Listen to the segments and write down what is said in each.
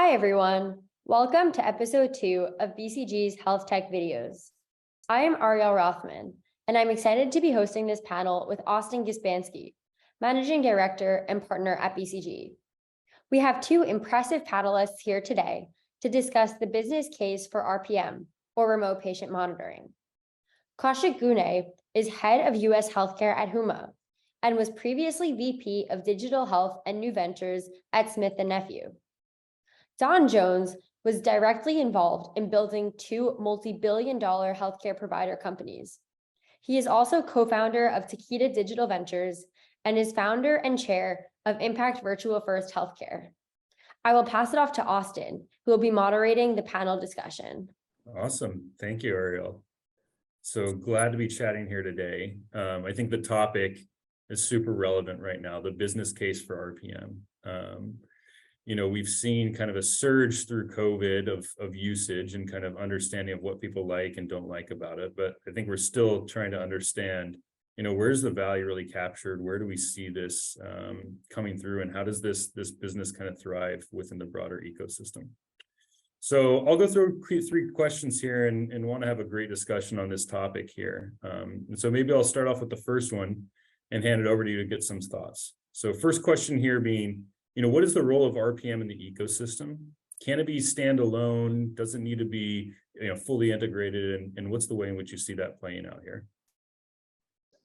Hi, everyone. Welcome to episode 2 of BCG's Health Tech Videos. I am Ariel Rothman, and I'm excited to be hosting this panel with Austin Gispansky, Managing Director and Partner at BCG. We have two impressive panelists here today to discuss the business case for RPM, or Remote Patient Monitoring. Kaushik Gune is Head of U.S. Healthcare at Huma and was previously VP of Digital Health and New Ventures at Smith & Nephew. Don Jones was directly involved in building two multi-billion-dollar healthcare provider companies. He is also co-founder of Takeda Digital Ventures and is founder and chair of Impact Virtual First Healthcare. I will pass it off to Austin, who will be moderating the panel discussion. Awesome. Thank you, Ariel. So glad to be chatting here today. I think the topic is super relevant right now, the business case for RPM. We've seen kind of a surge through COVID of usage and kind of understanding of what people like and don't like about it. But I think we're still trying to understand, where's the value really captured? Where do we see this coming through? And how does this business kind of thrive within the broader ecosystem? So I'll go through three questions here and want to have a great discussion on this topic here. And so maybe I'll start off with the first one and hand it over to you to get some thoughts. So first question here being, what is the role of RPM in the ecosystem? Can it be standalone? Does it need to be fully integrated? And what's the way in which you see that playing out here?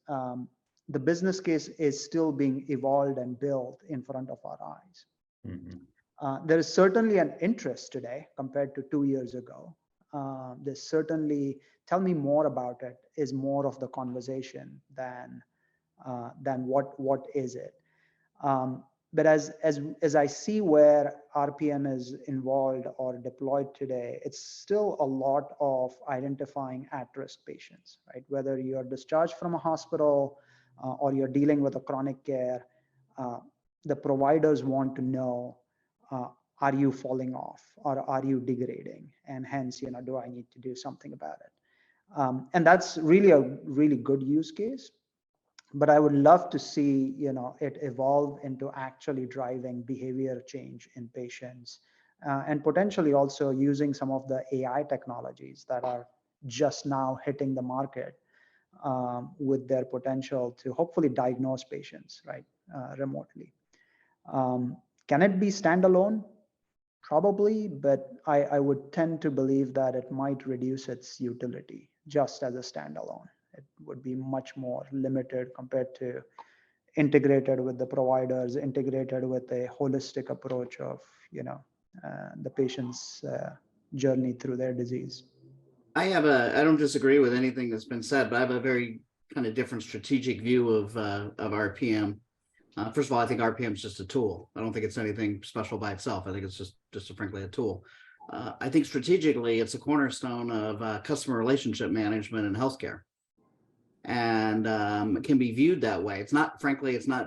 The business case is still being evolved and built in front of our eyes. Mm-hmm. There is certainly an interest today compared to 2 years ago. There's certainly, tell me more about it is more of the conversation than what is it. But as I see where RPM is involved or deployed today, it's still a lot of identifying at-risk patients, right? Whether you're discharged from a hospital or you're dealing with a chronic care, the providers want to know, are you falling off or are you degrading? And hence, do I need to do something about it? And that's really a really good use case. But I would love to see, it evolve into actually driving behavior change in patients and potentially also using some of the AI technologies that are just now hitting the market with their potential to hopefully diagnose patients, right, remotely. Can it be standalone? Probably, but I would tend to believe that it might reduce its utility just as a standalone. It would be much more limited compared to integrated with the providers, integrated with a holistic approach of, the patient's journey through their disease. I don't disagree with anything that's been said, but I have a very kind of different strategic view of RPM. First of all, I think RPM is just a tool. I don't think it's anything special by itself. I think it's just frankly a tool. I think strategically, it's a cornerstone of customer relationship management in healthcare. And it can be viewed that way. It's not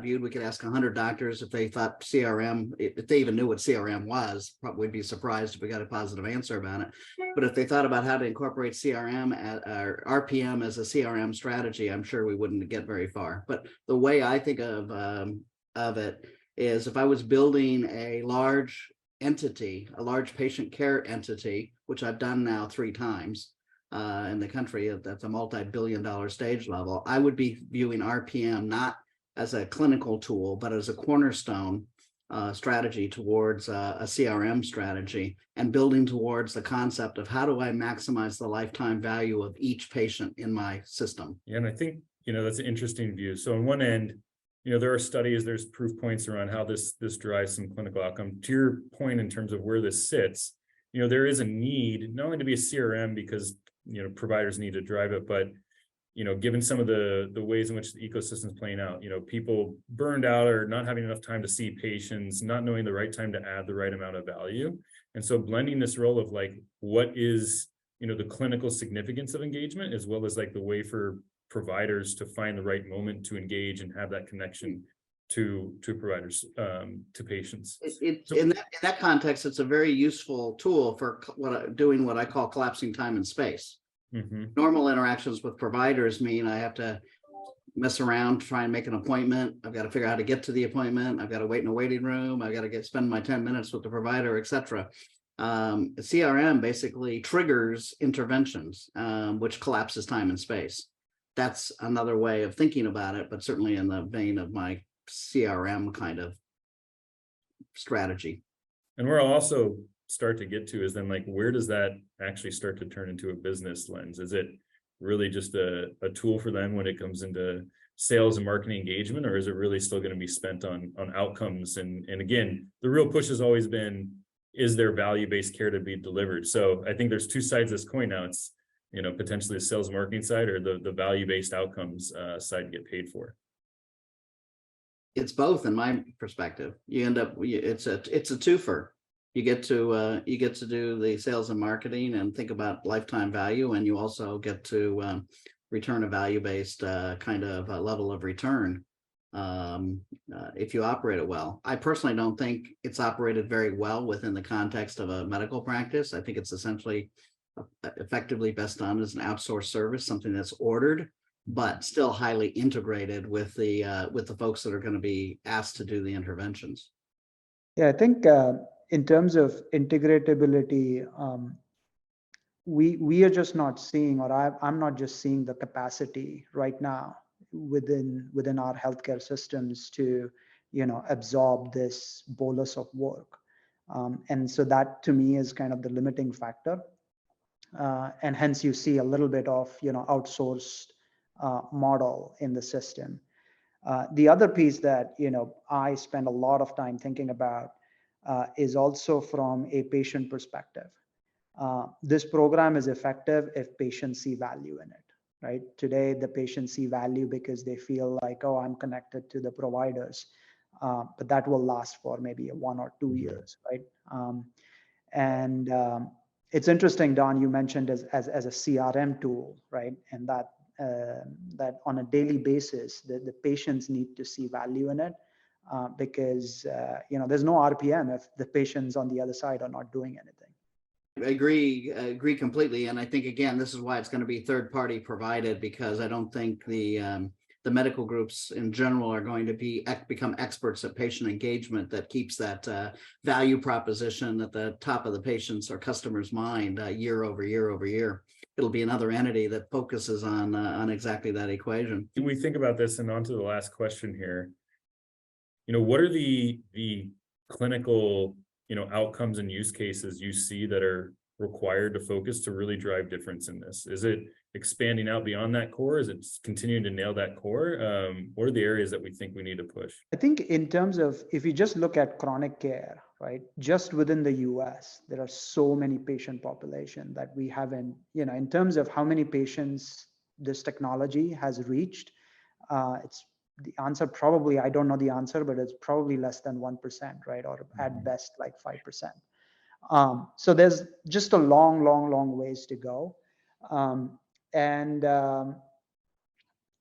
viewed. We could ask 100 doctors if they thought CRM, if they even knew what CRM was, probably be surprised if we got a positive answer about it. But if they thought about how to incorporate CRM or RPM as a CRM strategy, I'm sure we wouldn't get very far. But the way I think of it is if I was building a large entity, a large patient care entity, which I've done now 3 times, in the country that's a multi-billion-dollar stage level, I would be viewing RPM not as a clinical tool, but as a cornerstone strategy towards a CRM strategy and building towards the concept of how do I maximize the lifetime value of each patient in my system. Yeah, and I think, that's an interesting view. So on one end, there are studies, there's proof points around how this drives some clinical outcome. To your point in terms of where this sits, there is a need not only to be a CRM because providers need to drive it, but given some of the ways in which the ecosystem is playing out, people burned out or not having enough time to see patients, not knowing the right time to add the right amount of value. And so blending this role of what is the clinical significance of engagement, as well as the way for providers to find the right moment to engage and have that connection to providers, to patients. In that context, it's a very useful tool for doing what I call collapsing time and space. Mm-hmm. Normal interactions with providers mean I have to mess around, try and make an appointment. I've got to figure out how to get to the appointment. I've got to wait in a waiting room. I've got to spend my 10 minutes with the provider, etc. CRM basically triggers interventions, which collapses time and space. That's another way of thinking about it, but certainly in the vein of my CRM kind of strategy. And where I'll also start to get to is then, like, where does that actually start to turn into a business lens? Is it really just a tool for them when it comes into sales and marketing engagement, or is it really still going to be spent on outcomes? And again, the real push has always been, is there value-based care to be delivered? So I think there's two sides of this coin now. It's, you know, potentially the sales and marketing side, or the value-based outcomes side to get paid for. It's both, in my perspective. You end up, it's a twofer. You get to do the sales and marketing and think about lifetime value, and you also get to return a value-based kind of level of return if you operate it well. I personally don't think it's operated very well within the context of a medical practice. I think it's essentially effectively best done as an outsourced service, something that's ordered, but still highly integrated with the folks that are going to be asked to do the interventions. Yeah, I think in terms of integratability, we are just not seeing, or I'm not just seeing the capacity right now within our healthcare systems to, you know, absorb this bolus of work, and so that to me is kind of the limiting factor, and hence you see a little bit of, you know, outsourced model in the system. The other piece that, you know, I spend a lot of time thinking about is also from a patient perspective. This program is effective if patients see value in it, right? Today, the patients see value because they feel like, oh, I'm connected to the providers, but that will last for maybe 1 or 2 years, right? It's interesting, Don, you mentioned as a CRM tool, right? And that on a daily basis, the patients need to see value in it, because you know, there's no RPM if the patients on the other side are not doing anything. I agree completely, and I think again, this is why it's going to be third party provided, because I don't think the medical groups in general are going to become experts at patient engagement that keeps that value proposition at the top of the patient's or customer's mind year over year over year. It'll be another entity that focuses on exactly that equation. When we think about this, and on to the last question here, you know, what are the clinical, you know, outcomes and use cases you see that are required to focus to really drive difference in this? Is it expanding out beyond that core? Is it continuing to nail that core? What are the areas that we think we need to push? I think in terms of, if you just look at chronic care, right, just within the US, there are so many patient population that we haven't, you know, in terms of how many patients this technology has reached, it's the answer probably, I don't know the answer, but it's probably less than 1%, right? Or at best like 5%. So there's just a long ways to go.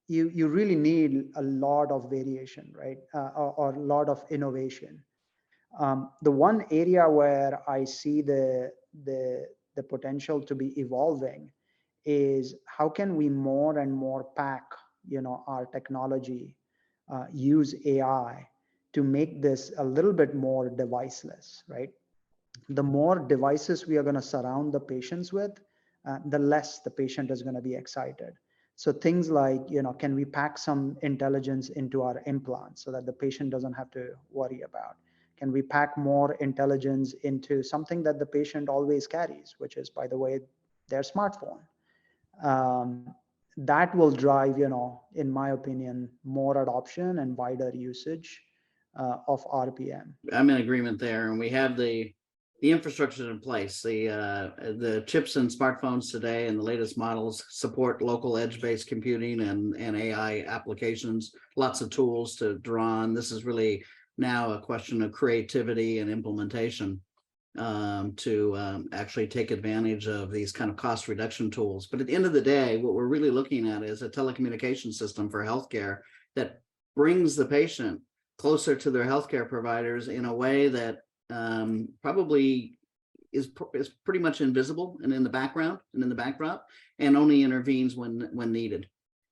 You really need a lot of variation, right? Or a lot of innovation. The one area where I see the potential to be evolving is how can we more and more pack, you know, our technology, use AI to make this a little bit more deviceless, right? The more devices we are going to surround the patients with, the less the patient is going to be excited. So things like, you know, can we pack some intelligence into our implants so that the patient doesn't have to worry about? Can we pack more intelligence into something that the patient always carries, which is, by the way, their smartphone? That will drive, you know, in my opinion, more adoption and wider usage of RPM. I'm in agreement there, and we have the infrastructure in place. The chips in smartphones today and the latest models support local edge-based computing and AI applications, lots of tools to draw on. This is really now a question of creativity and implementation to actually take advantage of these kind of cost reduction tools. But at the end of the day, what we're really looking at is a telecommunication system for healthcare that brings the patient closer to their healthcare providers in a way that probably is pretty much invisible and in the background and in the backdrop, and only intervenes when needed.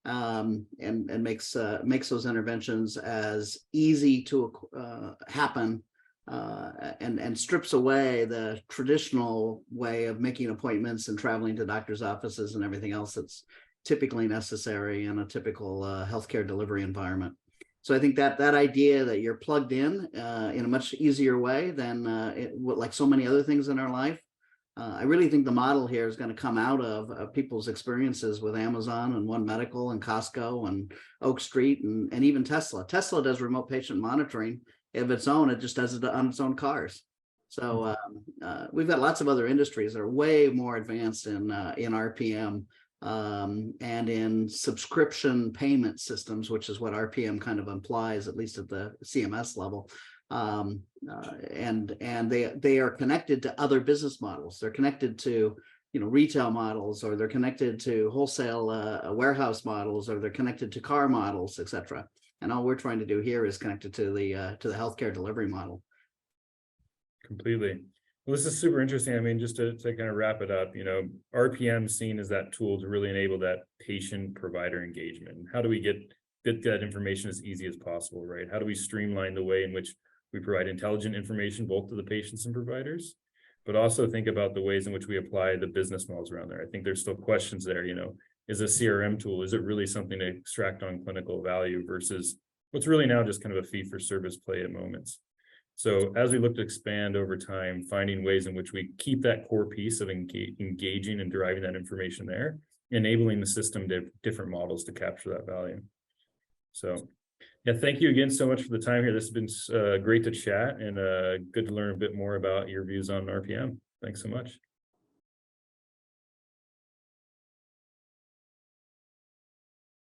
and makes those interventions as easy to happen, and strips away the traditional way of making appointments and traveling to doctors' offices and everything else that's typically necessary in a typical healthcare delivery environment. So I think that idea that you're plugged in a much easier way than like so many other things in our life. I really think the model here is going to come out of people's experiences with Amazon and One Medical and Costco and Oak Street and even Tesla. Tesla does remote patient monitoring of its own. It just does it on its own cars. So we've got lots of other industries that are way more advanced in RPM and in subscription payment systems, which is what RPM kind of implies, at least at the CMS level. And they are connected to other business models. They're connected to, retail models, or they're connected to wholesale warehouse models, or they're connected to car models, et cetera. And all we're trying to do here is connected to the healthcare delivery model. Completely. Well, this is super interesting. I mean, just to kind of wrap it up, RPM seen as that tool to really enable that patient provider engagement. How do we get that information as easy as possible, right? How do we streamline the way in which we provide intelligent information both to the patients and providers, but also think about the ways in which we apply the business models around there? I think there's still questions there, is a CRM tool, is it really something to extract on clinical value versus what's really now just kind of a fee for service play at moments? So as we look to expand over time, finding ways in which we keep that core piece of engaging and deriving that information there, enabling the system to different models to capture that value. So yeah, thank you again so much for the time here. This has been great to chat and good to learn a bit more about your views on RPM. Thanks so much.